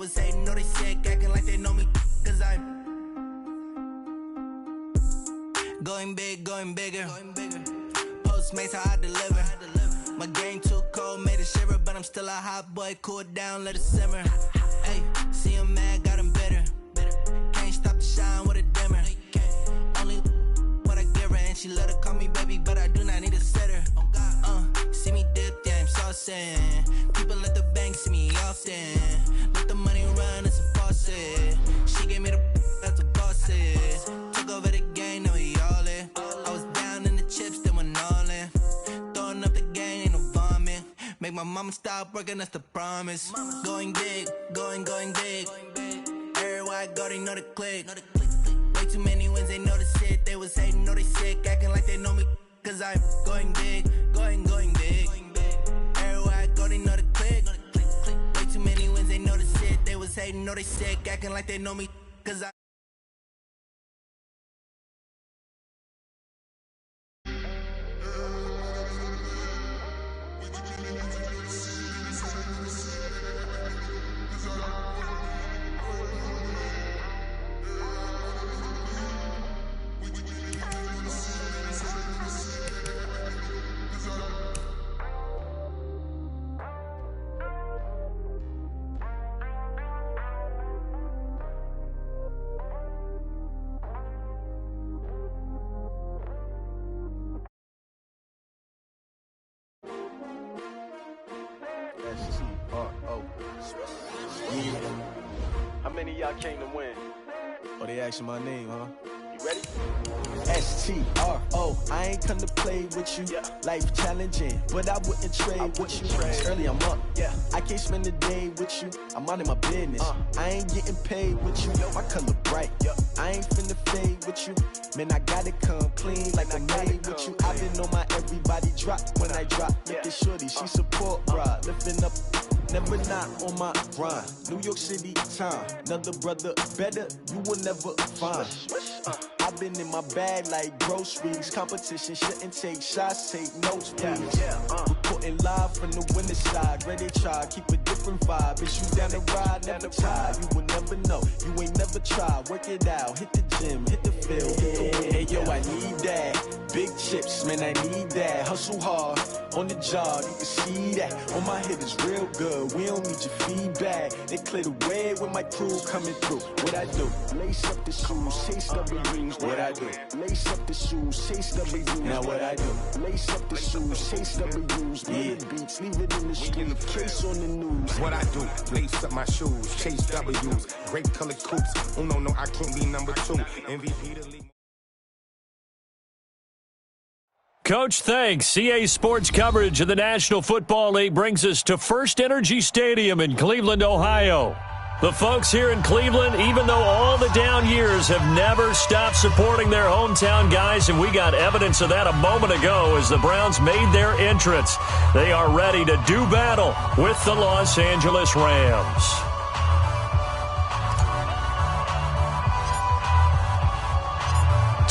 was hating, know they sick, acting like they know me, cause I'm going big, going bigger. Postmates how I deliver. My game too cold, made it shiver, but I'm still a hot boy. Cool it down, let it simmer. Hey, see him mad, got him bitter. Can't stop the shine with a dimmer. Only what I give her, and she let her call me baby, but I do not need a sitter. See me dip, yeah, I'm saucing. People at the bank see me often. Let the money run, it's a faucet. She gave me the that's a boss is. Took over the game, now we all in. I was down in the chips, then went all in. Throwing up the gang, ain't no vomit. Make my mama stop working, that's the promise. Going big, going big. Everywhere I go, they know the click. Way too many wins, they know the shit. They was hating, know they sick, acting like they know me. Cause I'm going big, going big. Everywhere I go, they know the click. Way too many wins, they know the shit. They was hating, know they sick, acting like they know me. Cause I How many of y'all came to win? Oh, they asking my name, huh? You ready? S-T-R-O, I ain't come to play with you. Yeah. Life challenging, but I wouldn't trade with you. It's early, I'm up. Yeah. I can't spend the day with you. I'm out of my business. I ain't getting paid with you. My color bright. I ain't finna fade with you. Man, I gotta come clean like I'm made with you. I've been on my everybody drop when I drop. Look at shorty, she support ride. Lifting up, never not on my grind. New York City time, another brother better, you will never find. I've been in my bag like groceries. Competition shouldn't take shots, take notes, please. Reporting live from the winter side. Ready to try, keep a different vibe. Is you down the ride, never try. You will never know, you ain't never tried. Work it out, hit the gym, hit the field, hit the wind. Hey yo, I need that. Big chips, man, I need that. Hustle hard, on the job, you can see that. On my head is real good, we don't need your feedback. They clear the way with my crew coming through. What I do? Lace up the shoes, chase W's. What I do? Lace up the shoes, chase W's. Now what I do? Lace up the shoes, chase W's. Yeah. Beats, leave it in the street, case on the news. What I do? Lace up my shoes, chase W's. Great colored coops. Oh no, I can't be number 2. MVP the league. Coach, thanks. CA Sports coverage of the National Football League brings us to First Energy Stadium in Cleveland, Ohio. The folks here in Cleveland, even though all the down years, have never stopped supporting their hometown guys, and we got evidence of that a moment ago as the Browns made their entrance. They are ready to do battle with the Los Angeles Rams.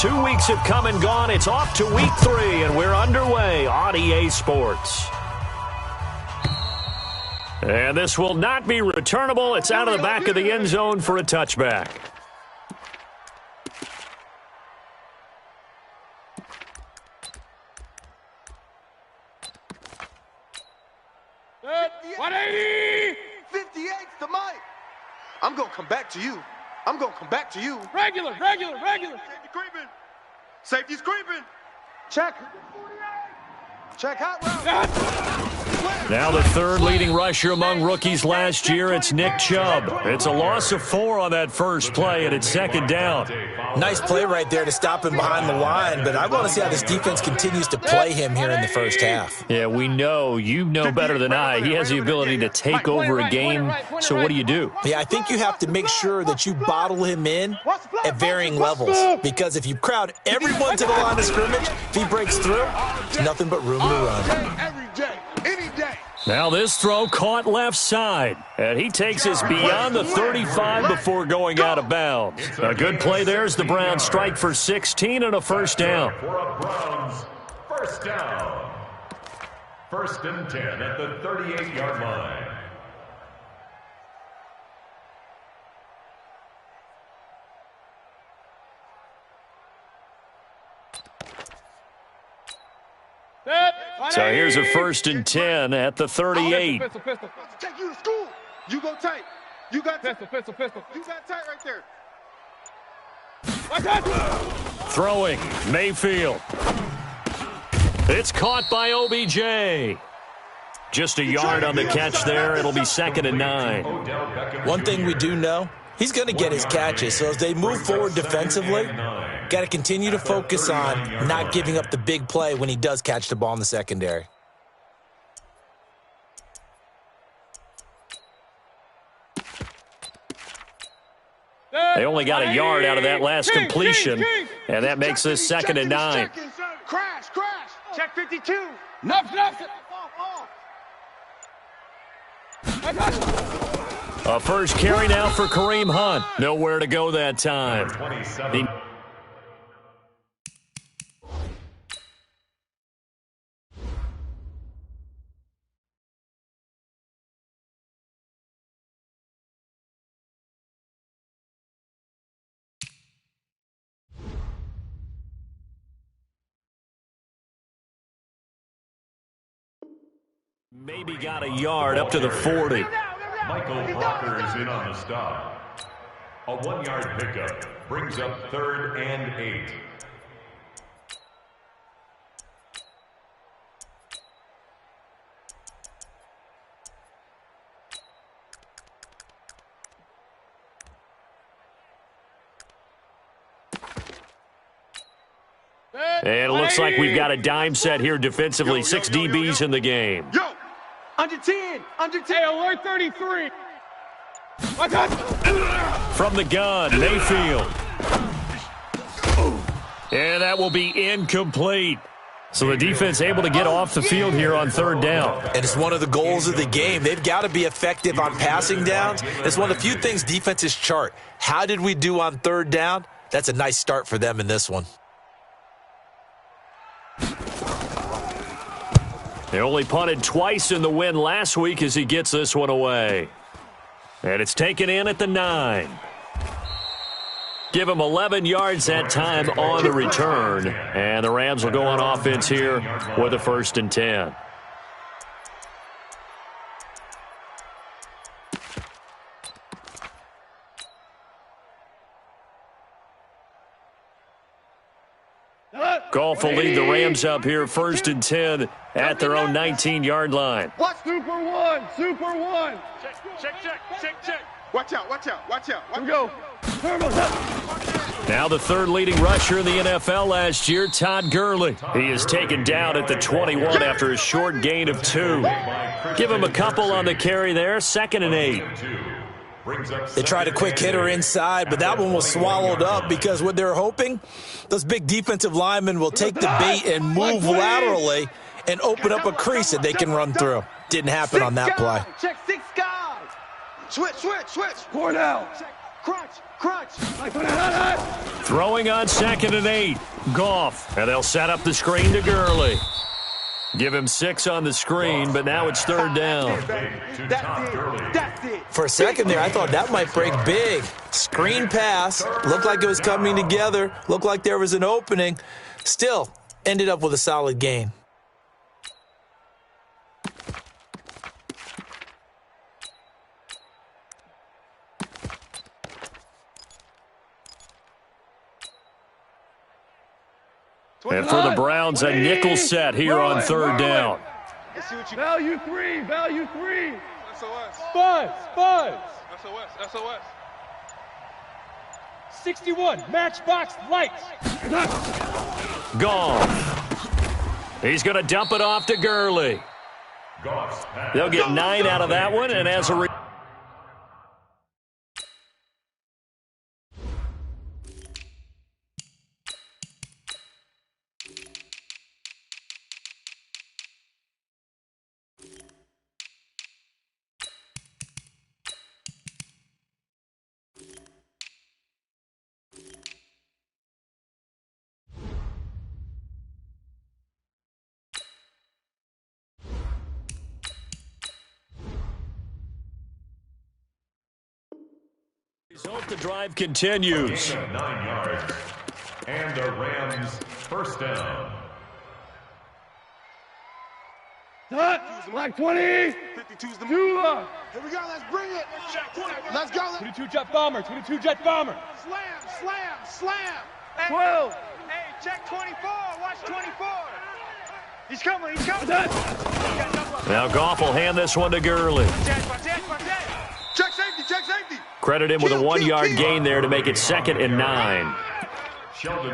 Two weeks have come and gone. It's off to week 3, and we're underway on EA Sports. And this will not be returnable. It's out of the back of the end zone for a touchback. What 80? 58's the mic. I'm going to come back to you. I'm going to come back to you. Regular. Safety creeping. Safety's creeping. Check. Check hot route. Now the third leading rusher among rookies last year, it's Nick Chubb. It's a loss of 4 on that first play, and it's second down. Nice play right there to stop him behind the line, but I want to see how this defense continues to play him here in the first half. Yeah, we know. You know better than I. He has the ability to take over a game, so what do you do? Yeah, I think you have to make sure that you bottle him in at varying levels, because if you crowd everyone to the line of scrimmage, if he breaks through, there's nothing but room to run. Every day, any day. Now this throw caught left side, and he takes us beyond the 35 before going out of bounds. A good play there as the Browns strike for 16 and a first down. First down. First and 10 at the 38-yard line. So here's a 1st and 10 at the 38. Pistol. Take you to school. You go tight. You got pistol. You got tight right there. Throwing, Mayfield. It's caught by OBJ. Just a yard on the catch there. It'll be 2nd and 9. One thing we do know, he's going to get his catches. So as they move forward defensively, got to continue to focus on not giving up the big play when he does catch the ball in the secondary. They only got a yard out of that last completion, and that makes this 2nd and 9. Crash. Check 52. A first carry now for Kareem Hunt. Nowhere to go that time. Maybe got a yard up to the 40. Michael Parker is in on the stop. A 1-yard pickup brings up 3rd and 8. And it looks like we've got a dime set here defensively. 6 DBs in the game. Yo, under 10. Alert 33. From the gun, Mayfield. And that will be incomplete. So the defense able to get off the field here on 3rd down. And it's one of the goals of the game. They've got to be effective on passing downs. It's one of the few things defenses chart. How did we do on 3rd down? That's a nice start for them in this one. They only punted twice in the win last week as he gets this one away. And it's taken in at the 9. Give him 11 yards that time on the return. And the Rams will go on offense here with a 1st and 10. Goff will lead the Rams up here 1st and 10 at their own 19-yard line. Super one. Check. Watch out. Here we go. Now the 3rd leading rusher in the NFL last year, Todd Gurley. He is taken down at the 21 after a short gain of 2. Give him a couple on the carry there, 2nd and 8. They tried a quick hitter inside, but that one was swallowed up because what they're hoping, those big defensive linemen will take the bait and move laterally and open up a crease that they can run through. Didn't happen on that play. Check 6 guys. Switch. Pour down. Crunch. Throwing on 2nd and 8. Goff. And they'll set up the screen to Gurley. Give him 6 on the screen, but now it's 3rd down. That's it. For a second there, I thought that might break big. Screen pass. Looked like it was coming together. Looked like there was an opening. Still, ended up with a solid gain. And for the Browns, a nickel set here on 3rd down. Value three. SOS. Buzz. SOS. 61, matchbox lights. Goff. He's going to dump it off to Gurley. They'll get 9 out of that one, and as a result, the drive continues. 9 yards. And the Rams 1st down. Black 20. 52's the move. Here we go. Let's bring it. Let's go. 22 jet bomber. 22 jet bomber. Slam, slam, slam. 12. Hey, check 24. Watch 24. He's coming. He's coming. Now Goff will hand this one to Gurley. Check safety. Check safety. Credit him with a 1-yard gain there to make it 2nd and 9.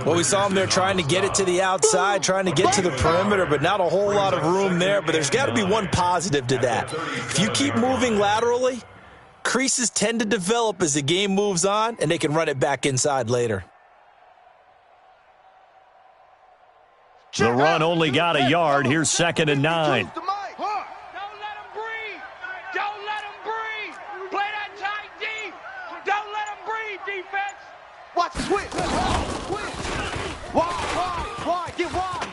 Well, we saw him there trying to get it to the outside, trying to get to the perimeter, but not a whole lot of room there. But there's got to be one positive to that. If you keep moving laterally, creases tend to develop as the game moves on, and they can run it back inside later. The run only got a yard. Here's 2nd and 9. Don't let him breathe. Don't let him breathe. Play that tight deep. Don't let him breathe, defense. Watch the switch. Wide. Get wide.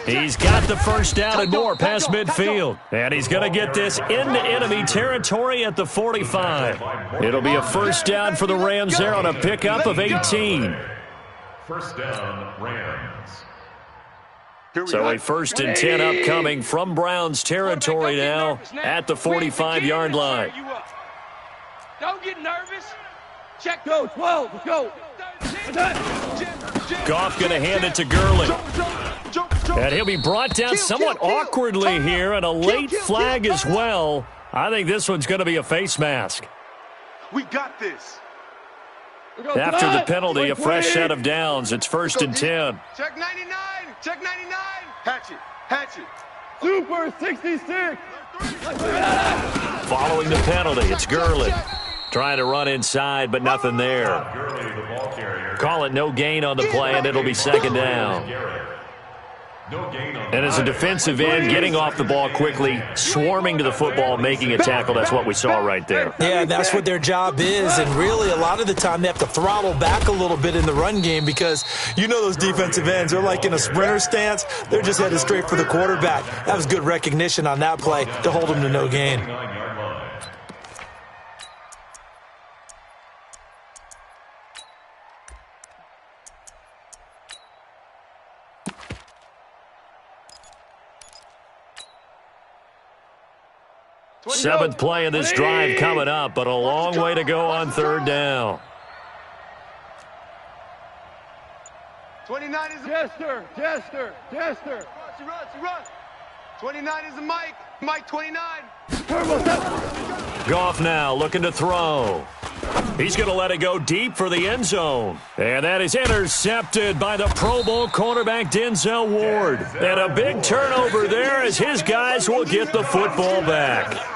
He's got the first down and more past midfield. And he's going to get this into enemy territory at the 45. It'll be a first down for the Rams there on a pickup of 18. First down, Rams. So a 1st and 10 upcoming from Browns territory now at the 45-yard line. Don't get nervous. Check. Go, 12. Let's go. Goff going to hand it to Gurley. And he'll be brought down somewat awkwardly here, and a late flag as well. I think this one's going to be a face mask. We got this. After the penalty, a fresh set of downs. It's 1st and 10. Check 99. Check 99. Hatchet. Super 66. Following the penalty, it's Gurley. Trying to run inside, but nothing there. Call it no gain on the play, and it'll be 2nd down. And as a defensive end, getting off the ball quickly, swarming to the football, making a tackle, that's what we saw right there. Yeah, that's what their job is, and really a lot of the time they have to throttle back a little bit in the run game because you know those defensive ends, they're like in a sprinter stance. They're just headed straight for the quarterback. That was good recognition on that play to hold them to no gain. Seventh play of this drive coming up, but a long way to go on 3rd down. 29 is a Jester. Run. 29 is a Mike 29. Goff now looking to throw. He's going to let it go deep for the end zone. And that is intercepted by the Pro Bowl cornerback Denzel Ward. And a big turnover there as his guys will get the football back.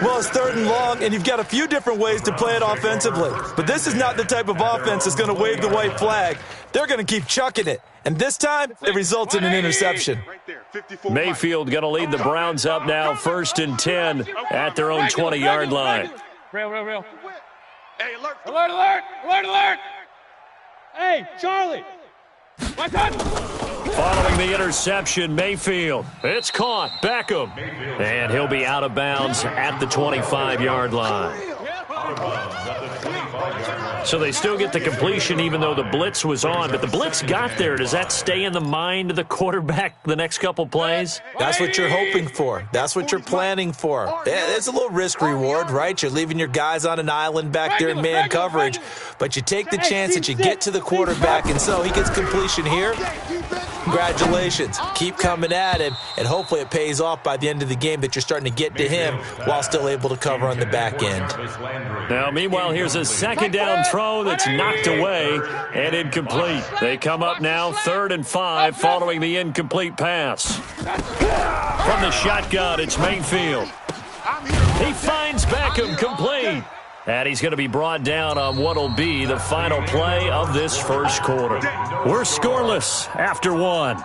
Well, it's 3rd and long, and you've got a few different ways to play it offensively. But this is not the type of offense that's going to wave the white flag. They're going to keep chucking it. And this time, it results in an interception. Mayfield going to lead the Browns up now, 1st and 10 at their own 20-yard line. Real. Hey, alert. Hey, Charlie. My touch. Following the interception, Mayfield. It's caught. Beckham. And he'll be out of bounds at the 25-yard line. So they still get the completion even though the blitz was on. But the blitz got there. Does that stay in the mind of the quarterback the next couple plays? That's what you're hoping for. That's what you're planning for. It's a little risk reward, right? You're leaving your guys on an island back there in man coverage. But you take the chance that you get to the quarterback, and so he gets completion here. Congratulations. Keep coming at him, and hopefully it pays off by the end of the game that you're starting to get to him while still able to cover on the back end. Now, meanwhile, here's a 2nd down throw that's knocked away and incomplete. They come up now 3rd and 5 following the incomplete pass. From the shotgun, it's Mayfield. He finds Beckham complete. And he's going to be brought down on what will be the final play of this first quarter. We're scoreless after 1.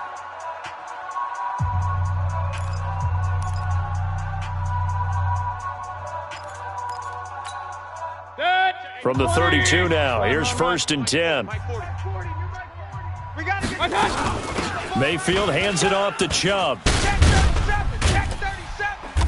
From the 32 now, here's 1st and 10. Mayfield hands it off to Chubb.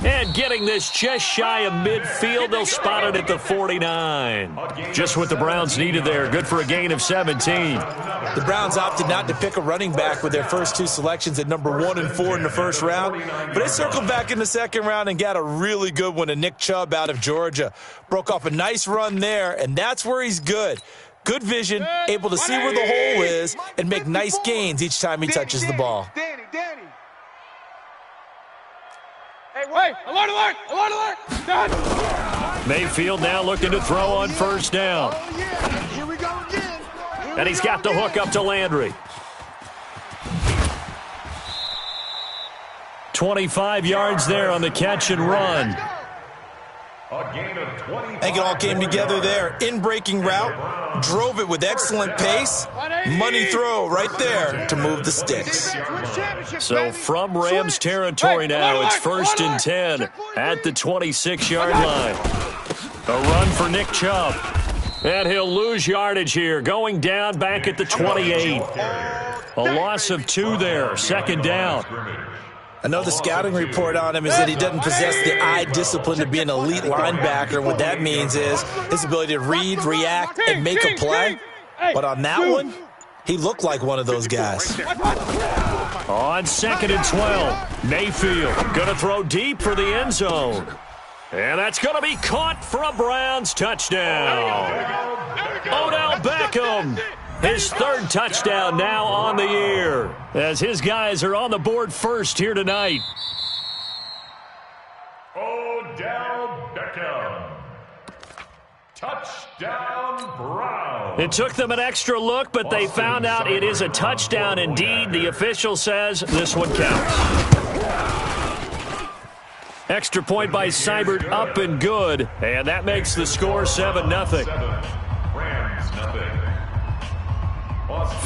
And getting this just shy of midfield, they'll spot it at the 49. Just what the Browns needed there. Good for a gain of 17. The Browns opted not to pick a running back with their first two selections at number 1 and 4 in the first round. But they circled back in the second round and got a really good one in Nick Chubb out of Georgia. Broke off a nice run there, and that's where he's good. Good vision, able to see where the hole is, and make nice gains each time he touches the ball. Danny. Hey, wait! Alert! Mayfield now looking to throw on first down. Oh, yeah. Here we go again. And he's got the hook up to Landry. 25 yards there on the catch and run. A gain of 20. I think it all came together there. In-breaking route, drove it with excellent pace. Money throw right there to move the sticks. So from Rams territory now, it's 1st and 10 at the 26-yard line. A run for Nick Chubb. And he'll lose yardage here, going down back at the 28. A loss of 2 there, 2nd down. I know the scouting report on him is that he doesn't possess the eye discipline to be an elite linebacker. What that means is his ability to read, react, and make a play. But on that one, he looked like one of those guys. On 2nd and 12, Mayfield going to throw deep for the end zone. And that's going to be caught for a Browns touchdown. Odell Beckham. His 3rd touchdown now on the year, as his guys are on the board first here tonight. Odell Beckham. Touchdown, Browns. It took them an extra look, but they found out it is a touchdown indeed. The official says this one counts. Extra point by Seibert, up and good, and that makes the score 7-0. Rams, nothing.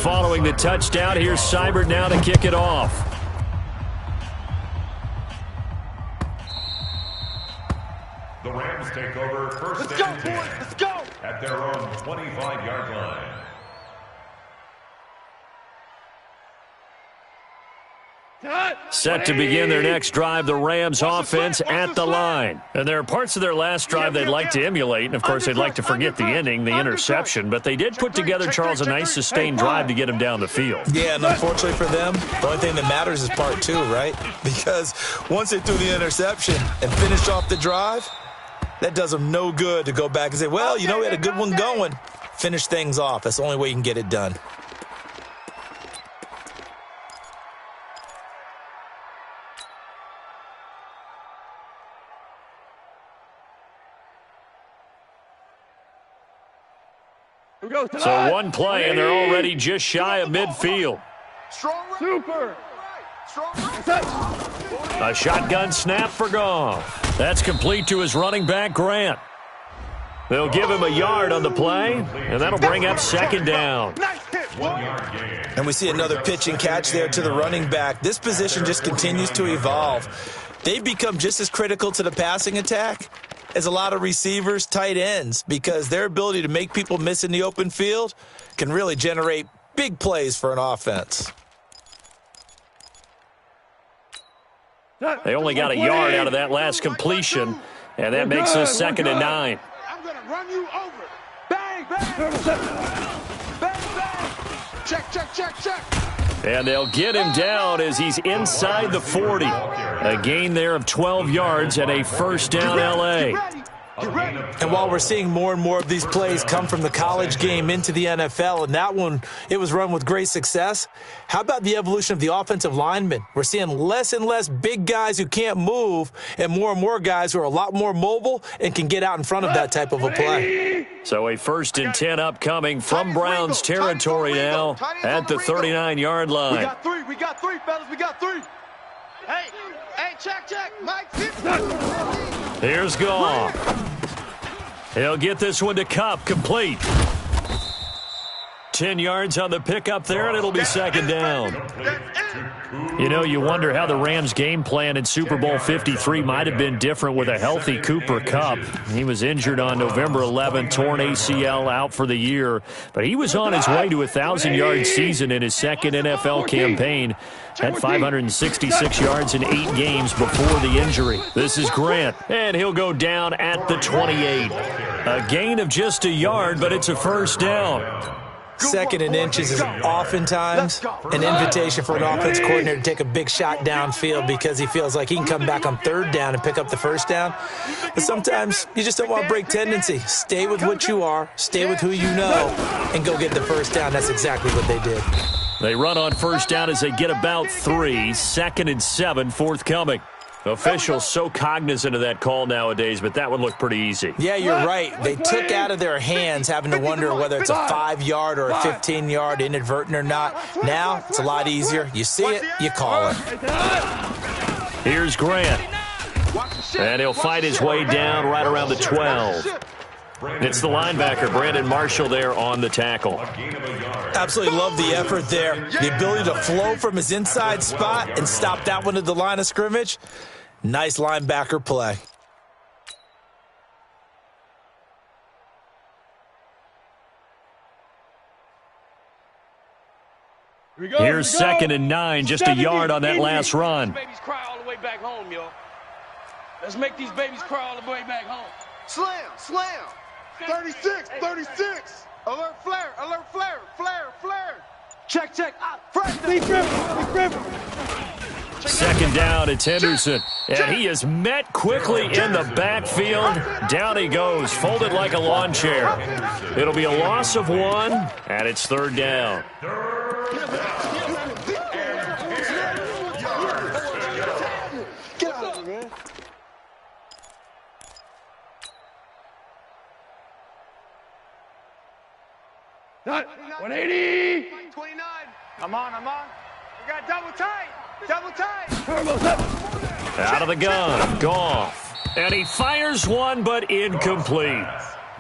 Following the touchdown, here's Seibert now to kick it off. The Rams take over 1st and 10. Let's go! At their own 25-yard line. Set to begin their next drive, the Rams offense at the line. And there are parts of their last drive they'd like to emulate, and of course they'd like to forget the ending, the interception, but they did put together, Charles, a nice sustained drive to get him down the field. Yeah, and unfortunately for them, the only thing that matters is part 2, right? Because once they threw the interception and finished off the drive, that does them no good to go back and say, well, you know, we had a good one going. Finish things off. That's the only way you can get it done. So one play, and they're already just shy of midfield. Super. A shotgun snap for Goff. That's complete to his running back, Grant. They'll give him a yard on the play, and that'll bring up 2nd down. And we see another pitch and catch there to the running back. This position just continues to evolve. They've become just as critical to the passing attack as a lot of receivers, tight ends, because their ability to make people miss in the open field can really generate big plays for an offense. They only got a yard out of that last completion, and that makes us 2nd and 9. I'm going to run you over. Bang, bang. Bang, bang. Check. And they'll get him down as he's inside the 40. A gain there of 12 yards and a 1st down L.A. And while we're seeing more and more of these plays come from the college game into the NFL, and that one, it was run with great success, how about the evolution of the offensive linemen? We're seeing less and less big guys who can't move and more guys who are a lot more mobile and can get out in front of that type of a play. So a 1st and 10 upcoming from Browns territory now at the 39-yard line. We got three, fellas. We got 3. Hey, check. Mike, Here's Goff. He'll get this one to Kupp, complete. 10 yards on the pickup there, and it'll be second down. You know, you wonder how the Rams' game plan in Super Bowl 53 might have been different with a healthy Cooper Kupp. He was injured on November 11th, torn ACL, out for the year. But he was on his way to a 1,000-yard season in his second NFL campaign. Had 566 yards in 8 games before the injury. This is Grant, and he'll go down at the 28. A gain of just a yard, but it's a first down. Second and inches is oftentimes an invitation for an offense coordinator to take a big shot downfield because he feels like he can come back on third down and pick up the first down. But sometimes you just don't want to break tendency. Stay with what you are, stay with who you know, and go get the first down. That's exactly what they did. They run on first down as they get about 3. Second and 7 forthcoming. Officials so cognizant of that call nowadays, but that one looked pretty easy. Yeah, you're right. They took out of their hands having to wonder whether it's a 5-yard or a 15-yard inadvertent or not. Now, it's a lot easier. You see it, you call it. Here's Grant. And he'll fight his way down right around the 12. It's the linebacker, Brandon Marshall, there on the tackle. Absolutely love the effort there. The ability to flow from his inside spot and stop that one at the line of scrimmage. Nice linebacker play. Here's second and 9, just a yard on that last run. Babies cry all the way back home, yo. Let's make these babies cry all the way back home. Slam, slam. 36, 36. Alert flare, flare, flare. Check. Second down, it's Henderson. And he is met quickly in the backfield. Down he goes, folded like a lawn chair. It'll be a loss of 1, and it's third down. Get out of here, man. Not 180. 29. I'm on. We got double tight. Out of the gun, Goff. And he fires one, but incomplete.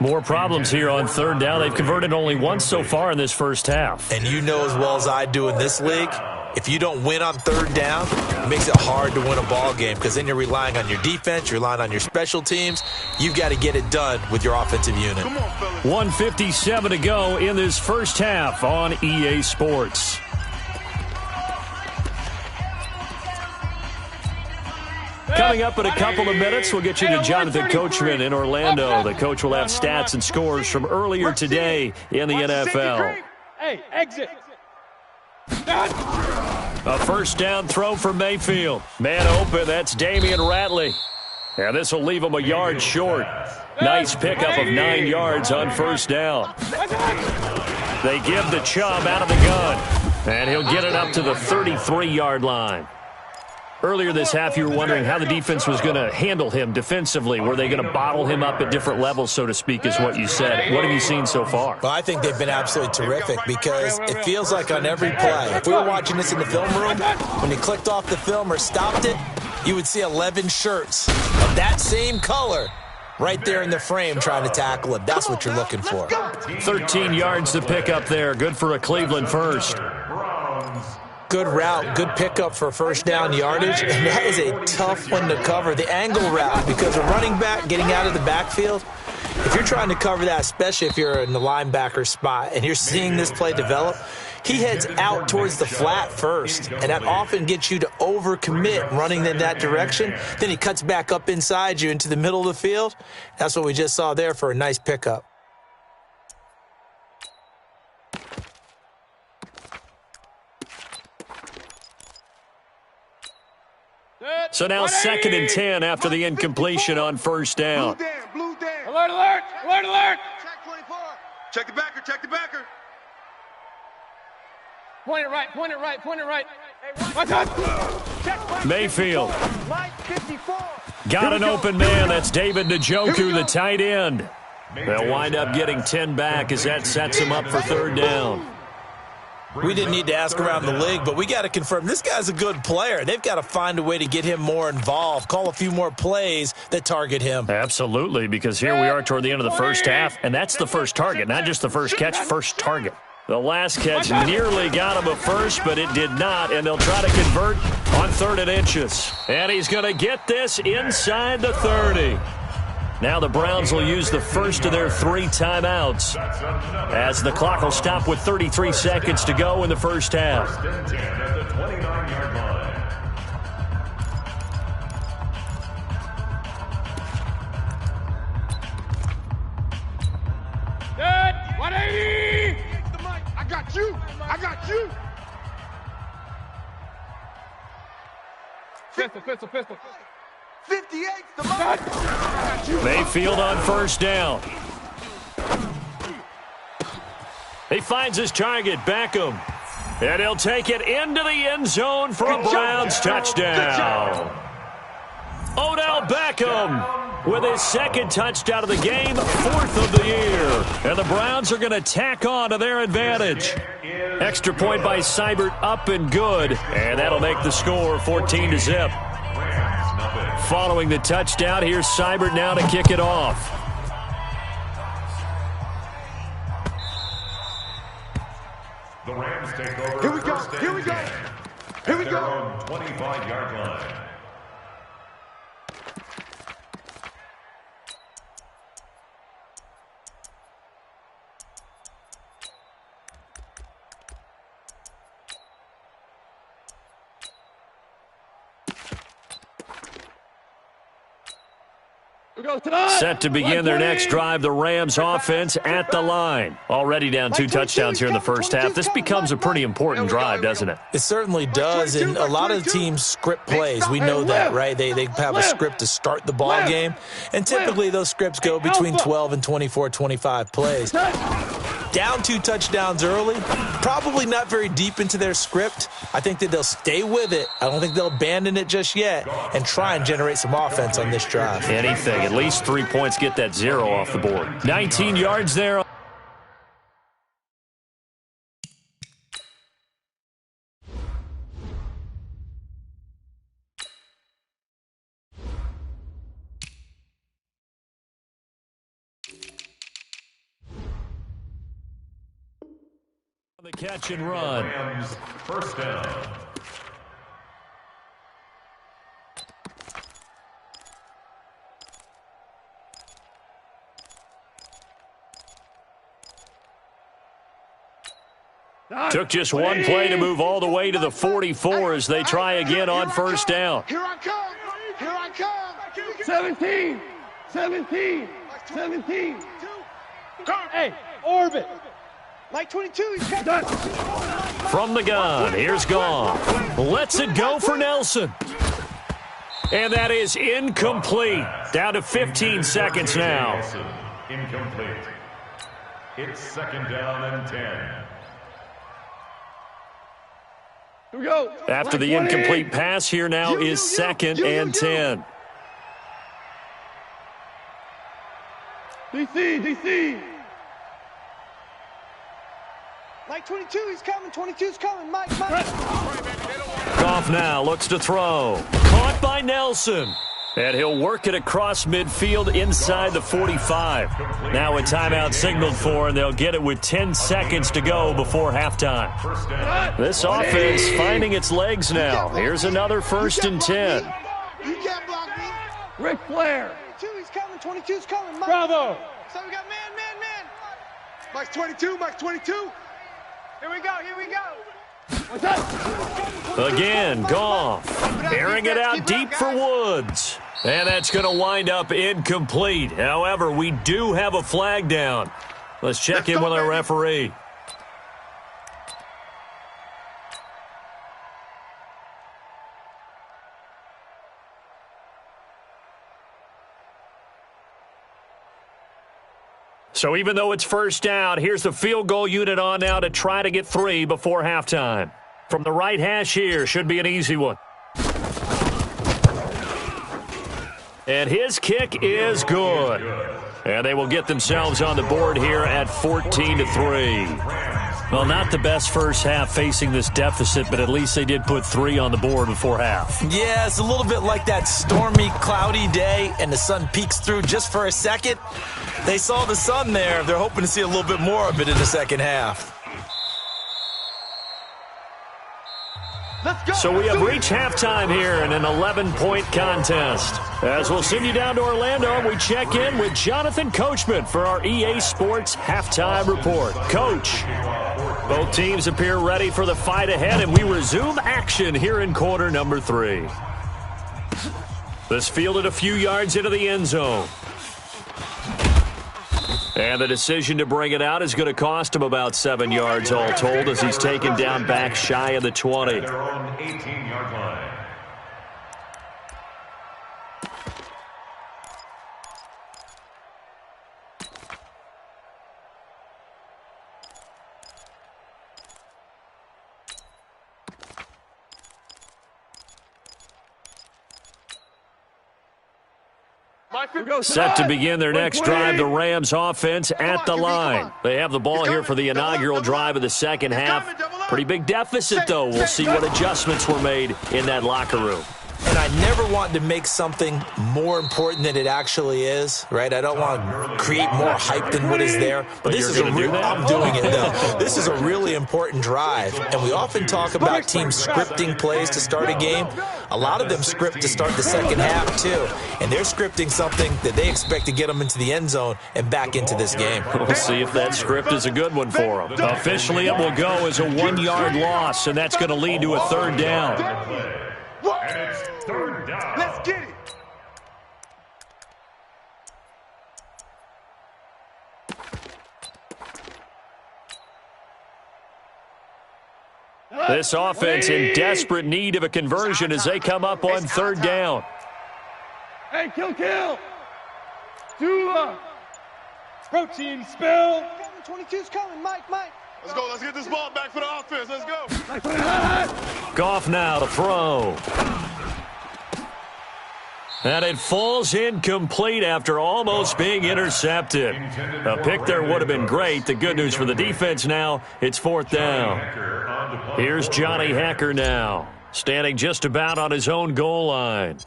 More problems here on third down. They've converted only once so far in this first half. And you know as well as I do in this league, if you don't win on third down, it makes it hard to win a ball game because then you're relying on your defense, you're relying on your special teams. You've got to get it done with your offensive unit. 1:57 to go in this first half on EA Sports. Coming up in a couple of minutes, we'll get you to Jonathan Coachman in Orlando. The coach will have stats and scores from earlier today in the NFL. Hey, exit. A first down throw for Mayfield. Man open, that's Damian Ratley. And this will leave him a yard short. Nice pickup of 9 yards on first down. They give the Chubb out of the gun. And he'll get it up to the 33-yard line. Earlier this half, you were wondering how the defense was going to handle him defensively. Were they going to bottle him up at different levels, so to speak, is what you said. What have you seen so far? Well, I think they've been absolutely terrific because it feels like on every play, if we were watching this in the film room, when you clicked off the film or stopped it, you would see 11 shirts of that same color right there in the frame trying to tackle him. That's what you're looking for. 13 yards to pick up there. Good for a Cleveland first. Good route, good pickup for first down yardage, and that is a tough one to cover. The angle route, because a running back getting out of the backfield, if you're trying to cover that, especially if you're in the linebacker spot and you're seeing this play develop, he heads out towards the flat first, and that often gets you to overcommit running in that direction. Then he cuts back up inside you into the middle of the field. That's what we just saw there for a nice pickup. So now 2nd and 10 after the incompletion on first down. Blue down. Alert. Check 24. Check the backer. Point it right. Mayfield. Mike 54. Got an open man. That's David Njoku, the tight end. They'll wind up getting 10 back as that sets him up for third down. We didn't need to ask around the league, but we got to confirm this guy's a good player. They've got to find a way to get him more involved, call a few more plays that target him. Absolutely, because here we are toward the end of the first half, and that's the first target, not just the first catch, first target. The last catch nearly got him a first, but it did not, and they'll try to convert on 3rd and inches. And he's going to get this inside the 30. Now the Browns will use the first of their 3 timeouts as the clock will stop with 33 seconds to go in the first half. First and 10 at the 29-yard line. Good. 180. I got you. I got you. Pistol. 58's the mic. Mayfield on first down. He finds his target, Beckham. And he'll take it into the end zone for a Browns touchdown. Odell Beckham with his 2nd touchdown of the game, 4th of the year. And the Browns are going to tack on to their advantage. Extra point by Seibert, up and good. And that'll make the score 14-0. Following the touchdown, here's Seibert now to kick it off. The Rams take over. Here we go. Here we go. Here we At go. their own 25-yard line. Set to begin their next drive, the Rams offense at the line. Already down 2 touchdowns here in the first half. This becomes a pretty important drive, doesn't it? It certainly does, and a lot of the teams script plays. We know that, right? They have a script to start the ball game, and typically those scripts go between 12 and 24, 25 plays. Down 2 touchdowns early, probably not very deep into their script. I think that they'll stay with it. I don't think they'll abandon it just yet and try and generate some offense on this drive. Anything, at least 3 points, get that 0 off the board. 19 yards there. The catch and run. Rams, first down. Took just one play to move all the way to the 44 as they try again on first down. Here I come. Here I come. 17. Hey, orbit. Like 22, he's got From the gun, here's Goff. Lets it go for Nelson. And that is incomplete. Down to 15 seconds now. Incomplete. It's 2nd down and 10. Here we go. After the incomplete pass, here now is 2nd and 10. DC. like 22, he's coming. 22's coming. Mike. Goff now looks to throw. Caught by Nelson. And he'll work it across midfield inside the 45. Now a timeout signaled for, and they'll get it with 10 seconds to go before halftime. This offense finding its legs now. Here's another 1st and 10. You can't block me. Ric Flair. 22, he's coming. 22's coming. Mike. Bravo. So we got man. Mike's 22. Mike's 22. Here we go. What's up? Again, Goff airing it out deep for Woods. And that's going to wind up incomplete. However, we do have a flag down. Let's check in with our referee. So even though it's first down, here's the field goal unit on now to try to get 3 before halftime. From the right hash here, should be an easy one. And his kick is good. And they will get themselves on the board here at 14-3. Well, not the best first half facing this deficit, but at least they did put 3 on the board before half. Yeah, it's a little bit like that stormy, cloudy day, and the sun peeks through just for a second. They saw the sun there. They're hoping to see a little bit more of it in the second half. So we have reached halftime here in an 11-point contest. As we'll send you down to Orlando, we check in with Jonathan Coachman for our EA Sports Halftime Report. Coach, both teams appear ready for the fight ahead, and we resume action here in quarter number 3. This fielded a few yards into the end zone. And the decision to bring it out is going to cost him about 7 yards all told as he's taken down back shy of the 20. Their own 18-yard line. Set to begin their next drive, the Rams offense at the line. They have the ball here for the inaugural drive of the second half. Pretty big deficit, though. We'll see what adjustments were made in that locker room. And I never want to make something more important than it actually is, right? I don't want to create more hype than what is there. But this is I'm doing it, though. This is a really important drive. And we often talk about teams scripting plays to start a game. A lot of them script to start the second half, too. And they're scripting something that they expect to get them into the end zone and back into this game. We'll see if that script is a good one for them. Officially, it will go as a 1-yard loss, and that's going to lead to a third down. And it's third down. Let's get it. This offense in desperate need of a conversion as they come up on third down. Hey, kill. Dula. Protein spill. 22's coming, Mike. Let's go. Let's get this ball back for the offense. Let's go. Goff now to throw. And it falls incomplete after almost being intercepted. A pick there would have been great. The good news for the defense now, it's fourth down. Here's Johnny Hekker now, standing just about on his own goal line.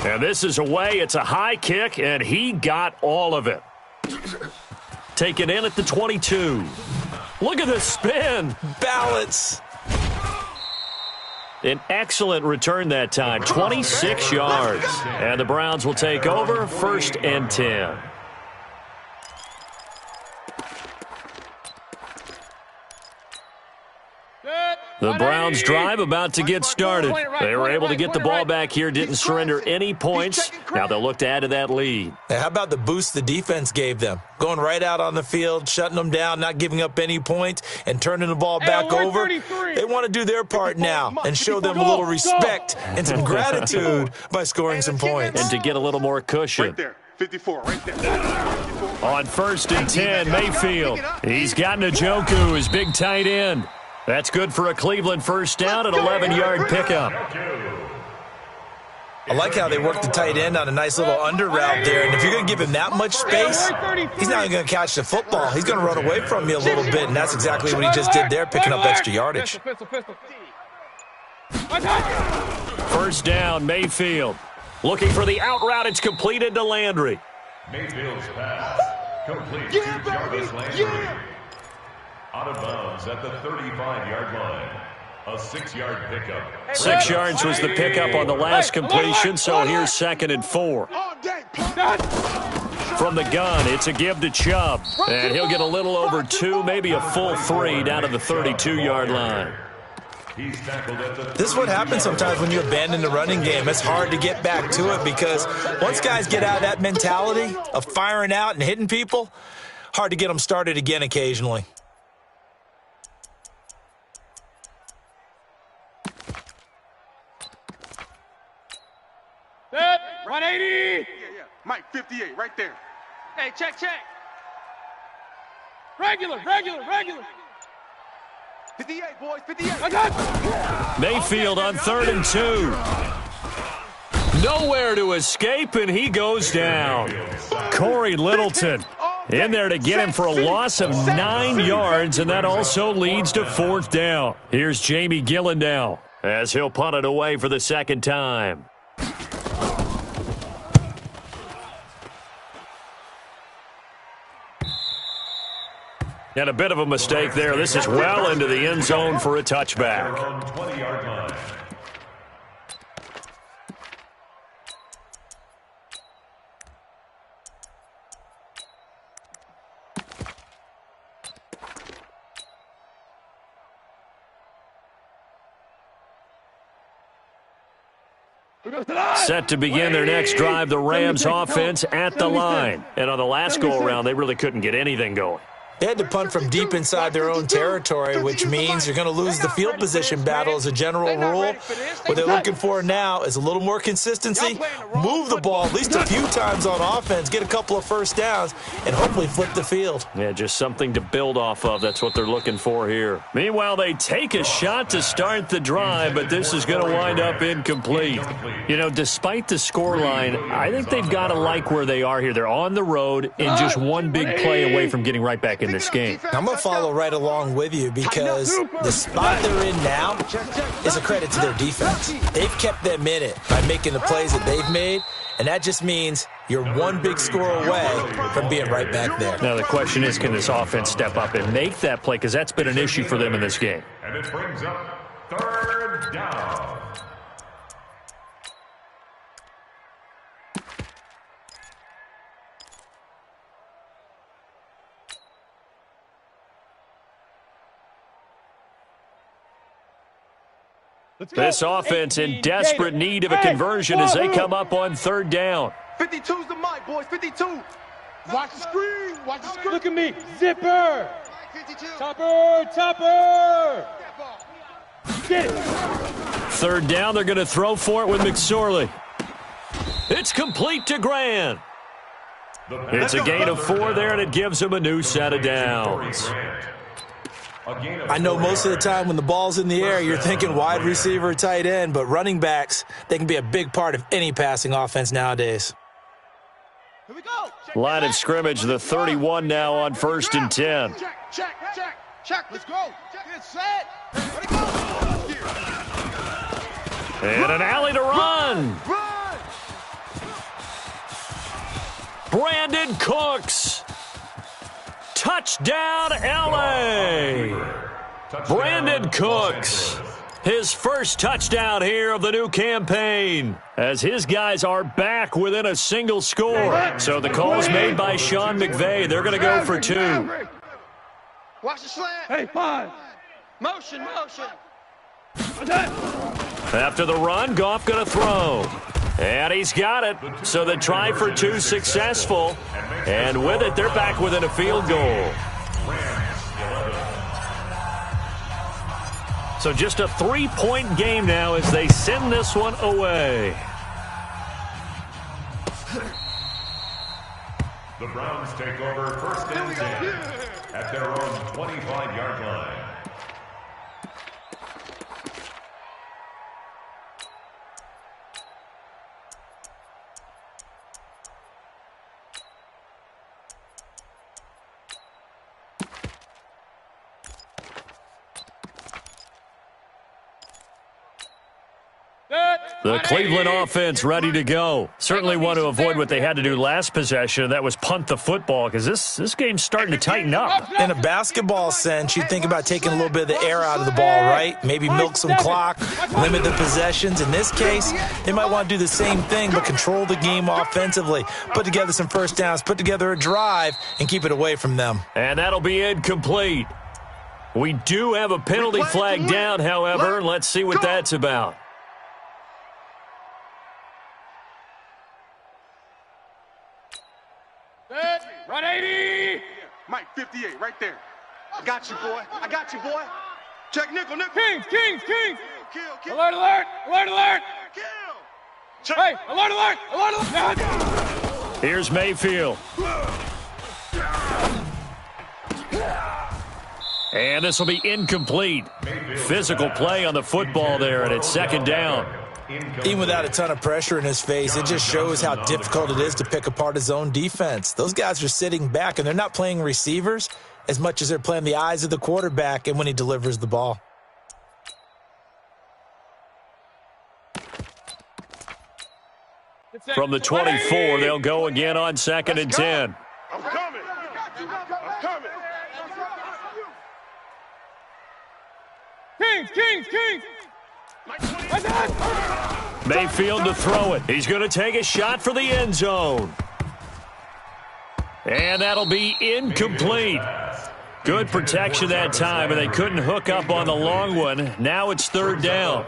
And this is away. It's a high kick, and he got all of it. Taken in at the 22. Look at the spin. Balance. An excellent return that time, 26 yards. And the Browns will take over, 1st and 10. The Browns drive about to get started. They were able to get the ball back here, didn't surrender any points. Now they'll look to add to that lead. Now, how about the boost the defense gave them? Going right out on the field, shutting them down, not giving up any points, and turning the ball back over. They want to do their part now and show them a little respect and some gratitude by scoring some points. And to get a little more cushion. Right there. 54, right there. On 1st and 10, Mayfield. He's got Njoku, his big tight end. That's good for a Cleveland first down, an 11-yard pickup. I like how they work the tight end on a nice little under route there. And if you're going to give him that much space, he's not even going to catch the football. He's going to run away from you a little bit, and that's exactly what he just did there, picking up extra yardage. First down, Mayfield. Looking for the out route. It's completed to Landry. Mayfield's pass complete to Jarvis Landry. Out of bounds at the 35-yard line. A 6-yard pickup. 6 yards was the pickup on the last completion, so here's 2nd and 4. From the gun, it's a give to Chubb. And he'll get a little over 2, maybe a full 3 down to the 32-yard line. This is what happens sometimes when you abandon the running game. It's hard to get back to it because once guys get out of that mentality of firing out and hitting people, hard to get them started again occasionally. Set. 180. Yeah. Mike, 58, right there. Hey, check. Regular. 58, boys, 58. I got Mayfield on 3rd and 2. Nowhere to escape, and he goes down. Corey Littleton in there to get him for a loss of 9 yards, and that also leads to 4th down. Here's Jamie Gillen now as he'll punt it away for the second time. And a bit of a mistake there. This is well into the end zone for a touchback. 20-yard line. Set to begin their next drive, the Rams offense at the line. And on the last go-around, they really couldn't get anything going. They had to punt from deep inside their own territory, which means you're going to lose the field position battle as a general rule. What they're looking for now is a little more consistency, move the ball at least a few times on offense, get a couple of first downs, and hopefully flip the field. Yeah, just something to build off of. That's what they're looking for here. Meanwhile, they take a shot to start the drive, but this is going to wind up incomplete. You know, despite the scoreline, I think they've got to like where they are here. They're on the road and just one big play away from getting right back in this game. I'm going to follow right along with you because the spot they're in now is a credit to their defense. They've kept them in it by making the plays that they've made, and that just means you're one big score away from being right back there. Now the question is, can this offense step up and make that play? Because that's been an issue for them in this game. And it brings up 3rd down. This offense in desperate need of a conversion as they come up on 3rd down. 52's the mic, boys. 52. Watch the screen. Watch the screen. Look at me. Zipper. Topper. Get it. 3rd down. They're going to throw for it with McSorley. It's complete to Grant. It's a gain of 4 there, and it gives them a new set of downs. I know most of the time when the ball's in the air, you're thinking wide receiver, tight end, but running backs, they can be a big part of any passing offense nowadays. Here we go. Line of scrimmage, the 31 now on 1st and 10. Check. Let's go. Get set. Ready, go. And an alley to run. Brandon Cooks. Touchdown, L.A. Brandon Cooks. His first touchdown here of the new campaign as his guys are back within a single score. So the call's made by Sean McVay. They're going to go for 2. Watch the slant. Hey, 5. Motion. After the run, Goff going to throw. And he's got it. So the try for 2 successful. And with it, they're back within a field goal. So just a 3-point game now as they send this one away. The Browns take over 1st and 10 at their own 25-yard line. The Cleveland offense ready to go. Certainly want to avoid what they had to do last possession. That was punt the football because this game's starting to tighten up. In a basketball sense, you think about taking a little bit of the air out of the ball, right? Maybe milk some clock, limit the possessions. In this case, they might want to do the same thing but control the game offensively. Put together some first downs, put together a drive, and keep it away from them. And that'll be incomplete. We do have a penalty flag down, however. Let's see what that's about. Run 80. Mike, 58, right there. I got you, boy. Check nickel. Kings. Kill. Alert. Kill. Hey, alert. Here's Mayfield. And this will be incomplete. Physical play on the football there, and it's 2nd down. Even without a ton of pressure in his face, it just shows how difficult it is to pick apart his own defense. Those guys are sitting back, and they're not playing receivers as much as they're playing the eyes of the quarterback and when he delivers the ball. From the 24, they'll go again on 2nd and 10. I'm coming. Kings. Mayfield to throw it. He's going to take a shot for the end zone. And that'll be incomplete. Good protection that time, and they couldn't hook up on the long one. Now it's third down.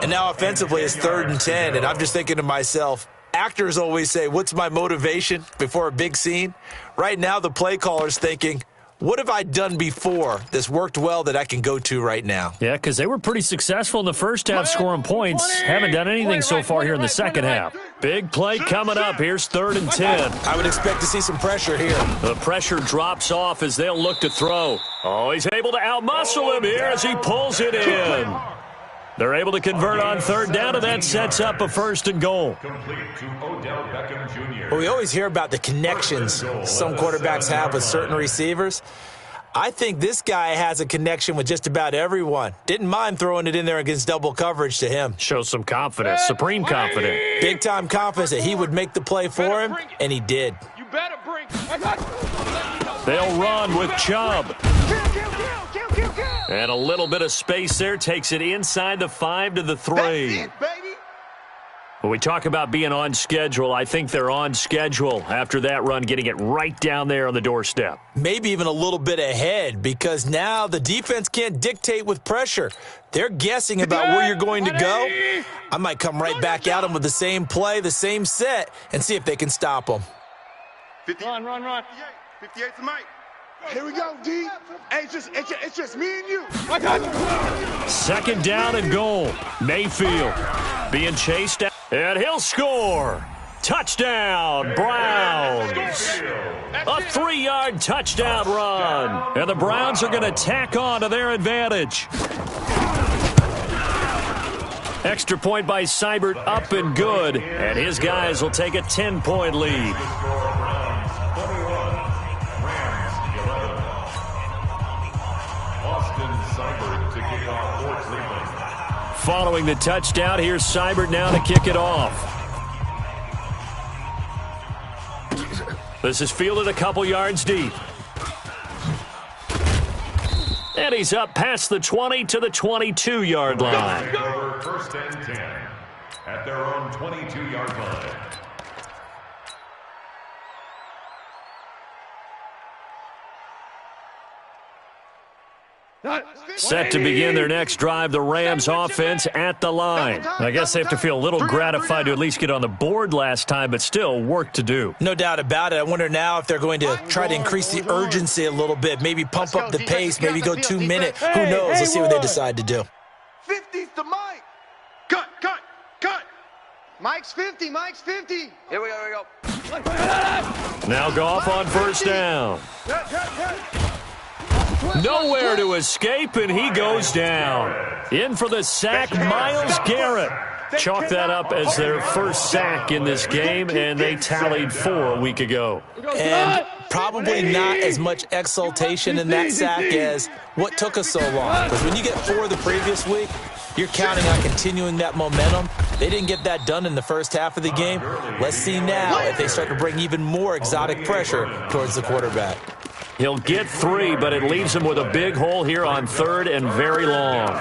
And now offensively it's 3rd and 10, and I'm just thinking to myself, actors always say, what's my motivation before a big scene? Right now the play caller's thinking, what have I done before that's worked well that I can go to right now? Yeah, because they were pretty successful in the first half scoring points. Haven't done anything so far here in the second half. Big play coming up. Here's 3rd and 10. I would expect to see some pressure here. The pressure drops off as they'll look to throw. Oh, he's able to outmuscle him here as he pulls it in. They're able to convert on 3rd down, and that sets up a 1st and goal. Complete to Odell Beckham Jr. Well, we always hear about the connections some quarterbacks have with certain receivers. I think this guy has a connection with just about everyone. Didn't mind throwing it in there against double coverage to him. Shows some confidence, supreme confidence. Big-time confidence that he would make the play for him, and he did. You better bring. They'll run with Chubb. And a little bit of space there takes it inside the 5 to the 3. That's it, baby. When we talk about being on schedule, I think they're on schedule after that run, getting it right down there on the doorstep. Maybe even a little bit ahead, because now the defense can't dictate with pressure. They're guessing about where you're going to go. I might come right back at them with the same play, the same set, and see if they can stop them. Run. 58's the mic. Here we go, D. Hey, it's just me and you. 2nd down and goal. Mayfield being chased out, and he'll score. Touchdown, Browns. A 3-yard touchdown run. And the Browns are going to tack on to their advantage. Extra point by Seibert, up and good. And his guys will take a 10-point lead. Following the touchdown, here's Seibert now to kick it off. This is fielded a couple yards deep. And he's up past the 20 to the 22-yard line. 1st and 10 at their own 22-yard line. Set to begin their next drive, the Rams offense at the line. I guess they have to feel a little gratified to at least get on the board last time, but still work to do. No doubt about it. I wonder now if they're going to try to increase the urgency a little bit, maybe pump up the pace, maybe go 2 minutes. Who knows? Let's see what they decide to do. 50's the mic. Cut. Mike's 50. Here we go. Now Goff on 1st down. Nowhere to escape, and he goes down. In for the sack, Myles Garrett. Chalk that up as their first sack in this game, and they tallied 4 a week ago. And probably not as much exultation in that sack as what took us so long. Because when you get 4 the previous week, you're counting on continuing that momentum. They didn't get that done in the first half of the game. Let's see now if they start to bring even more exotic pressure towards the quarterback. He'll get 3, but it leaves him with a big hole here on 3rd and very long.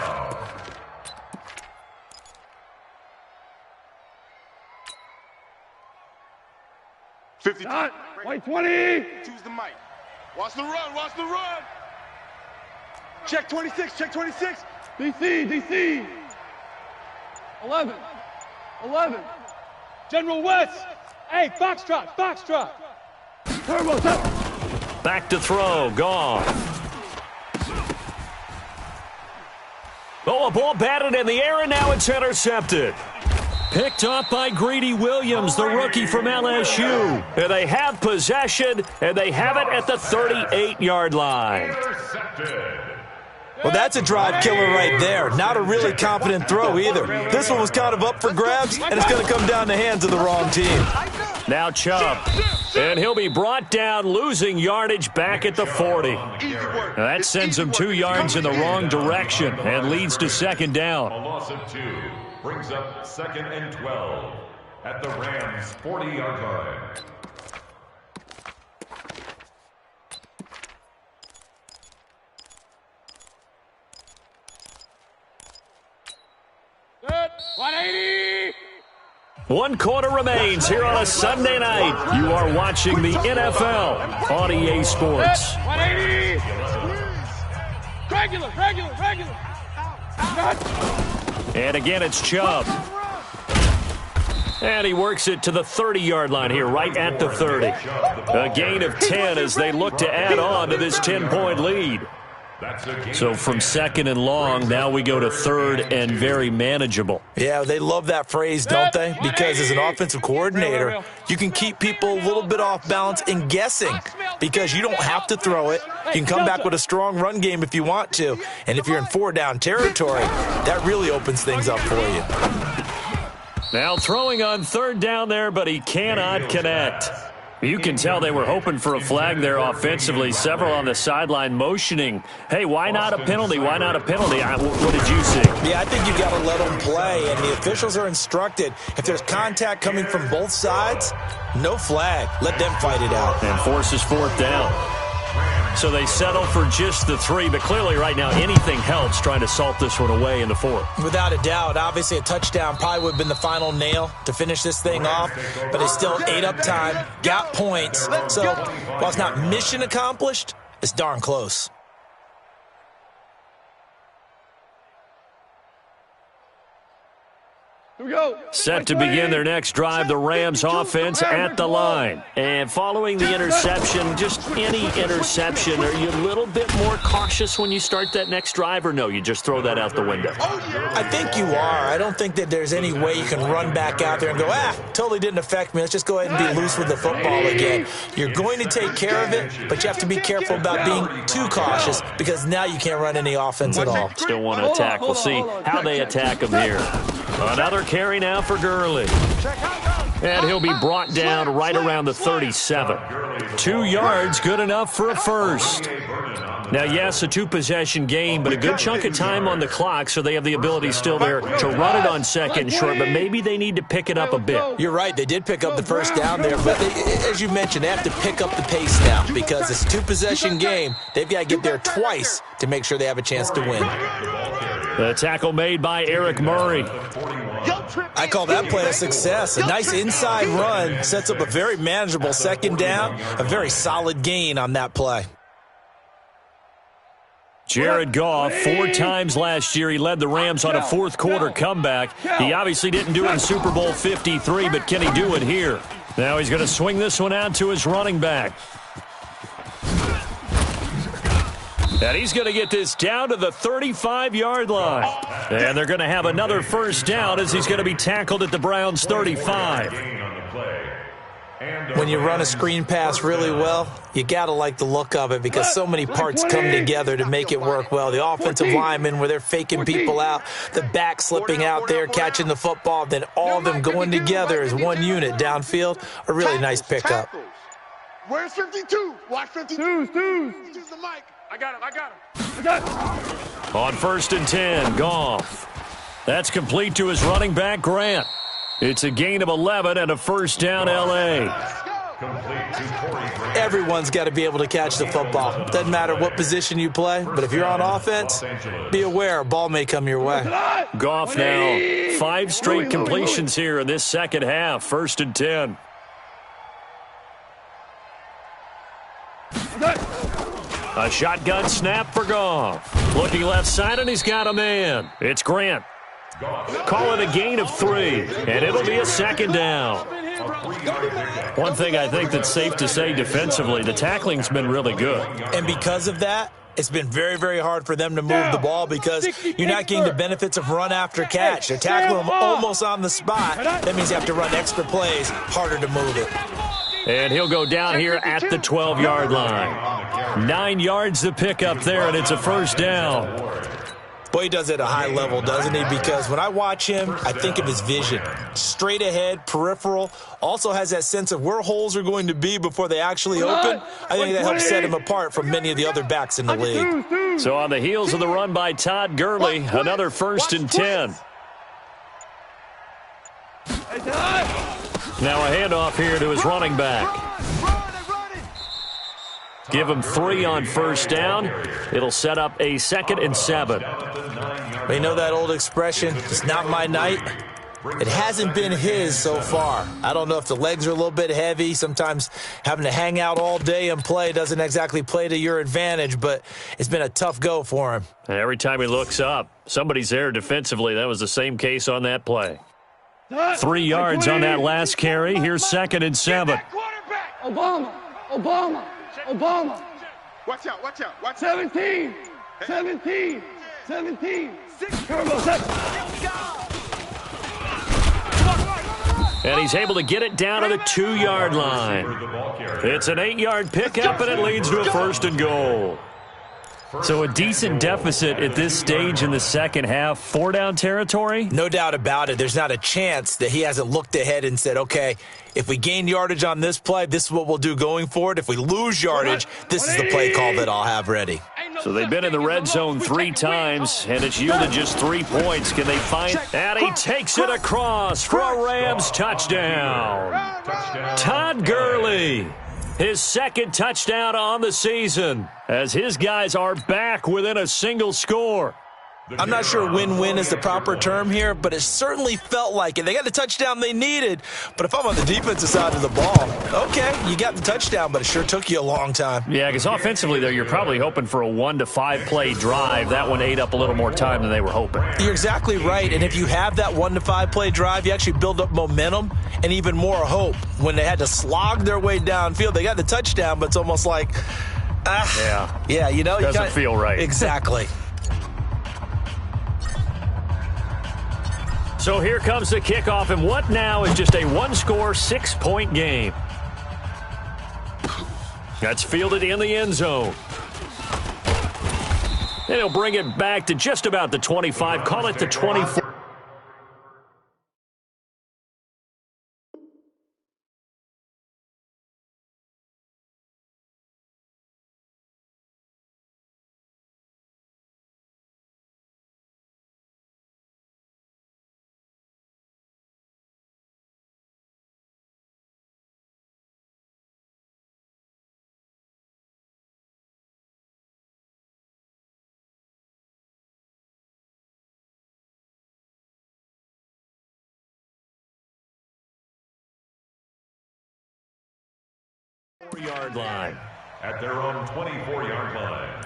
White 20. Choose the mic. Watch the run. Check 26. DC. 11. General West. Hey, Foxtrot. Turbo. Back to throw, Goff. Oh, a ball batted in the air, and now it's intercepted. Picked up by Greedy Williams, the rookie from LSU. And they have possession, and they have it at the 38-yard line. Well, that's a drive killer right there. Not a really confident throw either. This one was kind of up for grabs, and it's going to come down the hands of the wrong team. Now Chubb, and he'll be brought down, losing yardage back at the 40. Now that sends him 2 yards in the wrong direction and leads to 2nd down. A loss of 2 brings up 2nd and 12 at the Rams' 40-yard line. 1 quarter remains here on a Sunday night. You are watching the NFL on EA Sports. 180. Regular. And again, it's Chubb. And he works it to the 30-yard line here, right at the 30. A gain of 10 as they look to add on to this 10-point lead. So from second and long, now we go to third and very manageable. Yeah, they love that phrase, don't they? Because as an offensive coordinator, you can keep people a little bit off balance and guessing because you don't have to throw it. You can come back with a strong run game if you want to. And if you're in 4-down territory, that really opens things up for you. Now throwing on third down there, but he cannot connect. You can tell they were hoping for a flag there offensively. Several on the sideline motioning, hey, why not a penalty? Why not a penalty? What did you see? Yeah, I think you've got to let them play, and the officials are instructed. If there's contact coming from both sides, no flag. Let them fight it out. And forces fourth down. So they settle for just the 3, but clearly right now anything helps trying to salt this one away in the 4th. Without a doubt, obviously a touchdown probably would have been the final nail to finish this thing off, but they still ate up time, got points. So while it's not mission accomplished, it's darn close. Here we go. Set to begin their next drive, the Rams offense at the line. And following the interception, just any interception, are you a little bit more cautious when you start that next drive, or no, you just throw that out the window? I think you are. I don't think that there's any way you can run back out there and go, totally didn't affect me. Let's just go ahead and be loose with the football again. You're going to take care of it, but you have to be careful about being too cautious because now you can't run any offense at all. Still want to attack. We'll see how they attack him here. Another carry now for Gurley. And he'll be brought down right around the 37. 2 yards, good enough for a first. Now, yes, a 2-possession game, but a good chunk of time on the clock, so they have the ability still there to run it on second and short, but maybe they need to pick it up a bit. You're right. They did pick up the first down there, but as you mentioned, they have to pick up the pace now because it's a 2-possession game. They've got to get there twice to make sure they have a chance to win. The tackle made by Eric Murray. I call that play a success. A nice inside run sets up a very manageable second down, a very solid gain on that play. Jared Goff, 4 times last year, he led the Rams on a fourth-quarter comeback. He obviously didn't do it in Super Bowl 53, but can he do it here? Now he's going to swing this one out to his running back. And he's going to get this down to the 35-yard line. And they're going to have another first down as he's going to be tackled at the Browns' 35. When you run a screen pass really well, you got to like the look of it because so many parts come together to make it work well. The offensive linemen where they're faking people out, the back slipping out there, catching the football, then all of them going together as one unit downfield. A really nice pickup. Where's 52? Watch 52. Use the mic. I got him. On 1st and 10, Goff. That's complete to his running back, Grant. It's a gain of 11 and a first down, L.A. Everyone's got to be able to catch the football. Doesn't matter what position you play, but if you're on offense, be aware a ball may come your way. Goff now, 5 straight completions here in this second half, 1st and 10. A shotgun snap for Goff. Looking left side, and he's got a man. It's Grant. Call it a gain of 3, and it'll be a second down. One thing I think that's safe to say defensively, the tackling's been really good. And because of that, it's been very, very hard for them to move the ball because you're not getting the benefits of run after catch. They're tackling them almost on the spot. That means you have to run extra plays, harder to move it. And he'll go down here at the 12-yard line. 9 yards to pick up there, and it's a first down. Boy, he does it at a high level, doesn't he? Because when I watch him, I think of his vision. Straight ahead, peripheral, also has that sense of where holes are going to be before they actually open. I think that helps set him apart from many of the other backs in the league. So on the heels of the run by Todd Gurley, another 1st and 10. Now a handoff here to his running back. Give him 3 on first down. It'll set up a 2nd and 7. You know that old expression, it's not my night. It hasn't been his so far. I don't know if the legs are a little bit heavy. Sometimes having to hang out all day and play doesn't exactly play to your advantage, but it's been a tough go for him. And every time he looks up, somebody's there defensively. That was the same case on that play. 3 yards on that last carry. Here's 2nd and 7. Obama. Watch out. 17. Turbo 7. And he's able to get it down to the 2-yard line. It's an 8-yard pickup, and it leads to a 1st and goal. So a decent deficit at this stage in the second half. 4-down territory? No doubt about it. There's not a chance that he hasn't looked ahead and said, okay, if we gain yardage on this play, this is what we'll do going forward. If we lose yardage, this is the play call that I'll have ready. So they've been in the red zone 3 times, and it's yielded just 3 points. Can they find? And he takes it across for a Rams touchdown. Todd Gurley, his 2nd touchdown on the season, as his guys are back within a single score. I'm not sure win-win is the proper term here, but it certainly felt like it. They got the touchdown they needed, but if I'm on the defensive side of the ball, okay, you got the touchdown, but it sure took you a long time. Yeah, because offensively, though, you're probably hoping for a 1 to 5 play drive. That one ate up a little more time than they were hoping. You're exactly right, and if you have that 1 to 5 play drive, you actually build up momentum and even more hope. When they had to slog their way downfield, they got the touchdown, but it's almost like, yeah, you know, doesn't feel right. Exactly. So here comes the kickoff, and what now is just a 1-score, 6-point game. That's fielded in the end zone. And he'll bring it back to just about the 25, call it the 24. Yard line. At their own 24-yard line.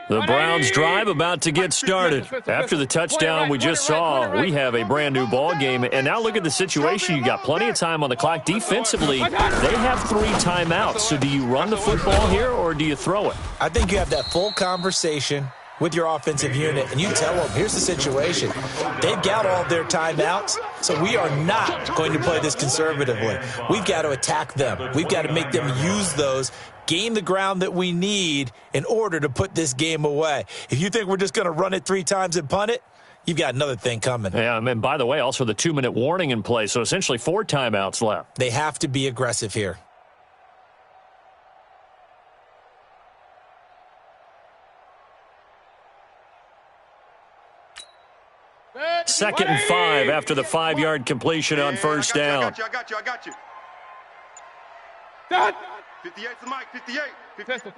The Browns drive about to get started. After the touchdown we just saw, we have a brand new ball game. And now look at the situation. You got plenty of time on the clock. Defensively, they have 3 timeouts. So do you run the football here or do you throw it? I think you have that full conversation with your offensive unit, and you tell them, here's the situation. They've got all their timeouts, so we are not going to play this conservatively. We've got to attack them. We've got to make them use those, gain the ground that we need in order to put this game away. If you think we're just going to run it 3 times and punt it, you've got another thing coming. Yeah, and by the way, also the 2-minute warning in play, so essentially 4 timeouts left. They have to be aggressive here. Second and 5 after the 5-yard completion on first down. I got you. 58's the mic, 58. Pistol.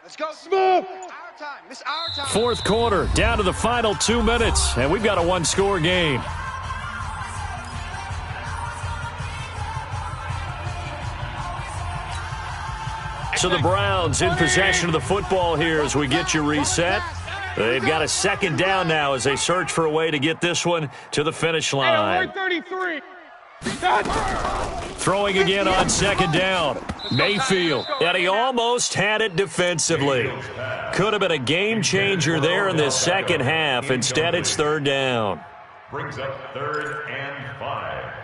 Let's go. Smooth. It's our time. Fourth quarter, down to the final 2 minutes, and we've got a 1-score game. So the Browns in possession of the football here as we get you reset. They've got a 2nd down now as they search for a way to get this one to the finish line. 133. Throwing again on 2nd down. Mayfield, and he almost had it defensively. Could have been a game changer there in this second half. Instead, it's 3rd down. Brings up 3rd and 5.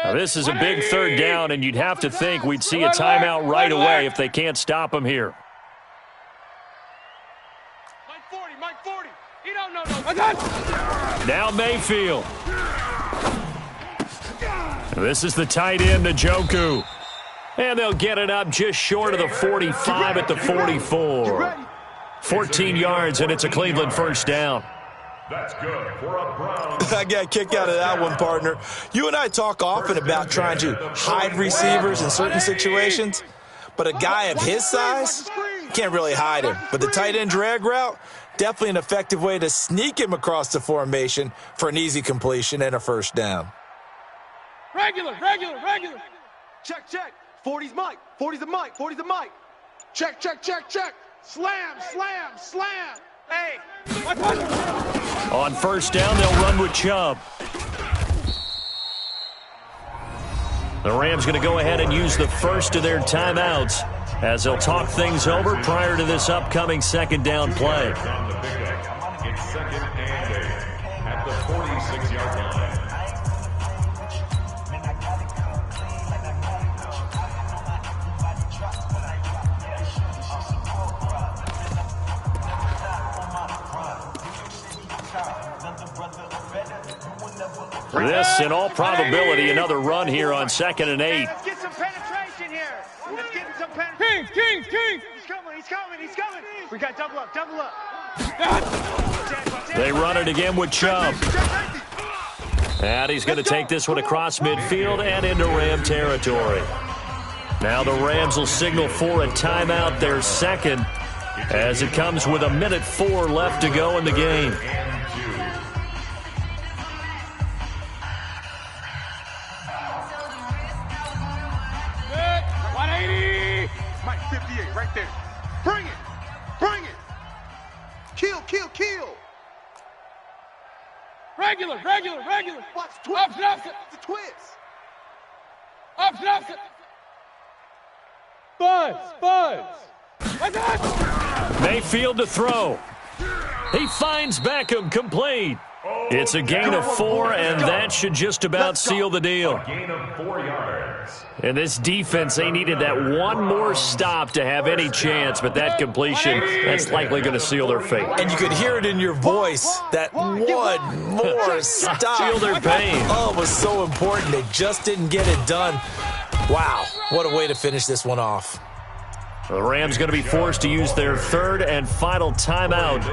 Now, this is a big 3rd down, and you'd have to think we'd see a timeout right away if they can't stop him here. Mike 40. He don't know no. Now Mayfield. This is the tight end, Njoku. And they'll get it up just short of the 45 at the 44. 14 yards, and it's a Cleveland first down. That's good for a Brown. I got a kick out of that one, partner. You and I talk often about trying to hide receivers in certain situations, but a guy of his size can't really hide him. But the tight end drag route, definitely an effective way to sneak him across the formation for an easy completion and a first down. Regular. Check. 40's Mike. 40's the Mike. 40's the Mike. Check. Slam. Hey. On first down, they'll run with Chubb. The Rams going to go ahead and use the first of their timeouts as they'll talk things over prior to this upcoming second down play. It's second and 8 at the 46-yard line. This, in all probability, another run here on second and 8. Let's get some penetration here. Let's get some penetration. King. He's coming. We got double up. They run it again with Chubb. And he's going to take this one across midfield and into Ram territory. Now the Rams will signal for a timeout, their second, as it comes with 1:04 left to go in the game. 180. Mike 58 right there. Bring it. Kill. Regular. Watch twist. Option. The twist. Option. Buzz. Mayfield to throw. He finds Beckham, complete. It's a gain of 4, and that should just about seal the deal. Gain of 4 yards. And this defense, they needed that one more stop to have any chance, but that completion, that's likely going to seal their fate. And you could hear it in your voice, that one more stop. Feel their pain. Oh, it was so important. They just didn't get it done. Wow, what a way to finish this one off. The Rams going to be forced to use their third and final timeout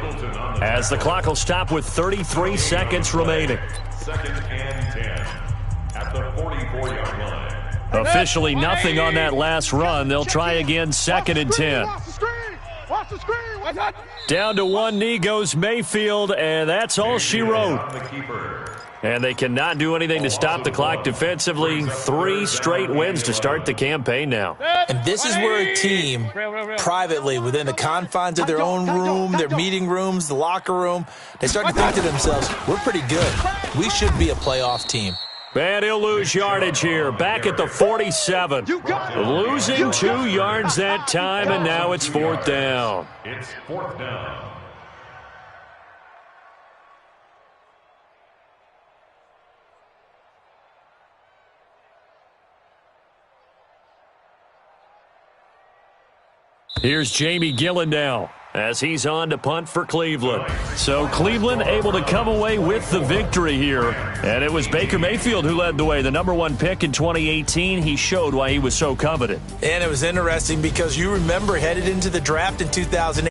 as the clock will stop with 33 seconds remaining. Second and 10 at the 44-yard line. Officially nothing on that last run. They'll try again, second and 10. Watch the screen. Down to one knee goes Mayfield, and that's all she wrote. On the keeper. And they cannot do anything to stop the clock defensively. 3 straight wins to start the campaign now. And this is where a team, privately, within the confines of their own room, their meeting rooms, the locker room, they start to think to themselves, we're pretty good. We should be a playoff team. And he'll lose yardage here, back at the 47. Losing 2 yards that time, and now it's 4th down. It's 4th down. Here's Jamie Gillen now as he's on to punt for Cleveland. So Cleveland able to come away with the victory here. And it was Baker Mayfield who led the way. The #1 pick in 2018. He showed why he was so coveted. And it was interesting because you remember headed into the draft in 2008.